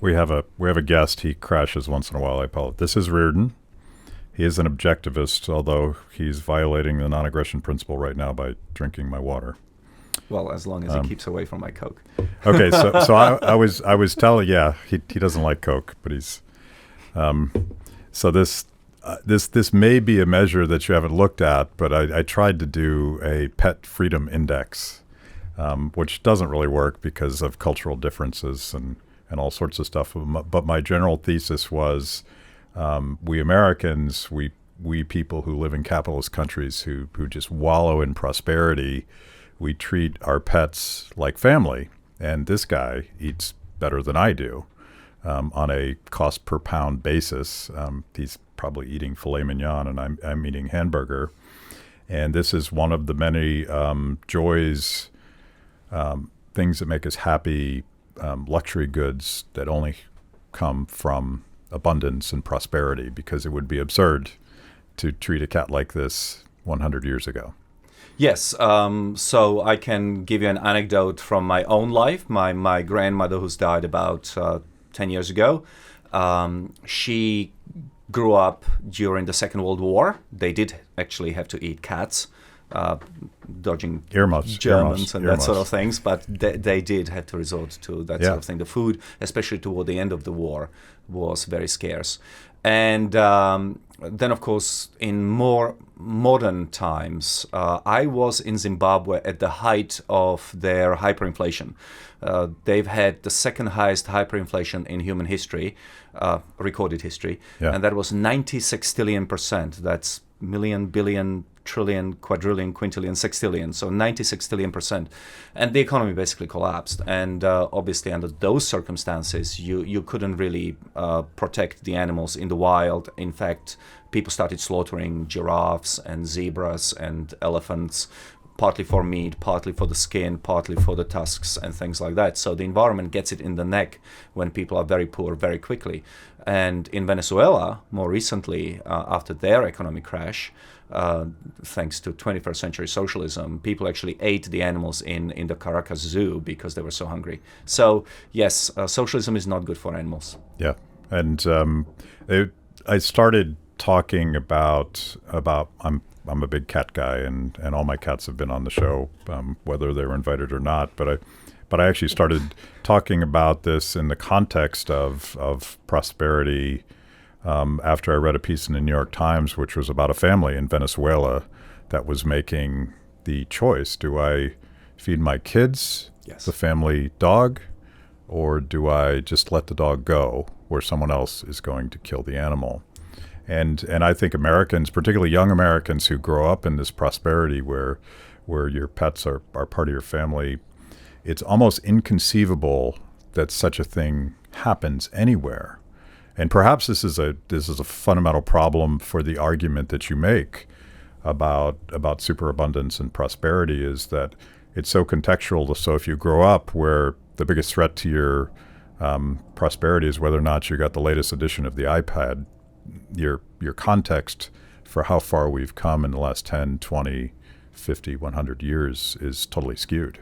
We have a guest. He crashes once in a while. I apologize. This is Reardon. He is an objectivist, although he's violating the non-aggression principle right now by drinking my water. Well, as long as he keeps away from my Coke. Okay, so I was telling, he doesn't like Coke, but he's so this may be a measure that you haven't looked at, but I tried to do a pet freedom index, which doesn't really work because of cultural differences and all sorts of stuff. But my general thesis was, we Americans, we people who live in capitalist countries who just wallow in prosperity, we treat our pets like family. And this guy eats better than I do on a cost per pound basis. He's probably eating filet mignon and I'm eating hamburger. And this is one of the many joys, things that make us happy, luxury goods that only come from abundance and prosperity, because it would be absurd to treat a cat like this 100 years ago. Yes, so I can give you an anecdote from my own life. My grandmother, who's died about 10 years ago, she grew up during the Second World War. They did actually have to eat cats, dodging Germans and that sort of things, but they did have to resort to that sort of thing. The food, especially toward the end of the war, was very scarce. And then, of course, in more modern times, I was in Zimbabwe at the height of their hyperinflation. They've had the second highest hyperinflation in human history, recorded history, and that was 96 trillion %. That's million, billion, trillion, quadrillion, quintillion, sextillion, so 96 trillion %. And the economy basically collapsed. And obviously under those circumstances, you couldn't really protect the animals in the wild. In fact, people started slaughtering giraffes and zebras and elephants, partly for meat, partly for the skin, partly for the tusks and things like that. So the environment gets it in the neck when people are very poor very quickly. And in Venezuela, more recently, after their economic crash, thanks to 21st century socialism, people actually ate the animals in the Caracas Zoo because they were so hungry. So yes, socialism is not good for animals. Yeah, and I started talking about I'm a big cat guy, and all my cats have been on the show, whether they were invited or not. But I actually started talking about this in the context of prosperity after I read a piece in the New York Times, which was about a family in Venezuela that was making the choice: do I feed my kids the family dog, or do I just let the dog go where someone else is going to kill the animal? And I think Americans, particularly young Americans who grow up in this prosperity where your pets are part of your family, it's almost inconceivable that such a thing happens anywhere. And perhaps this is a fundamental problem for the argument that you make about superabundance and prosperity, is that it's so contextual. So if you grow up where the biggest threat to your prosperity is whether or not you got the latest edition of the iPad, your context for how far we've come in the last 10, 20, 50, 100 years is totally skewed.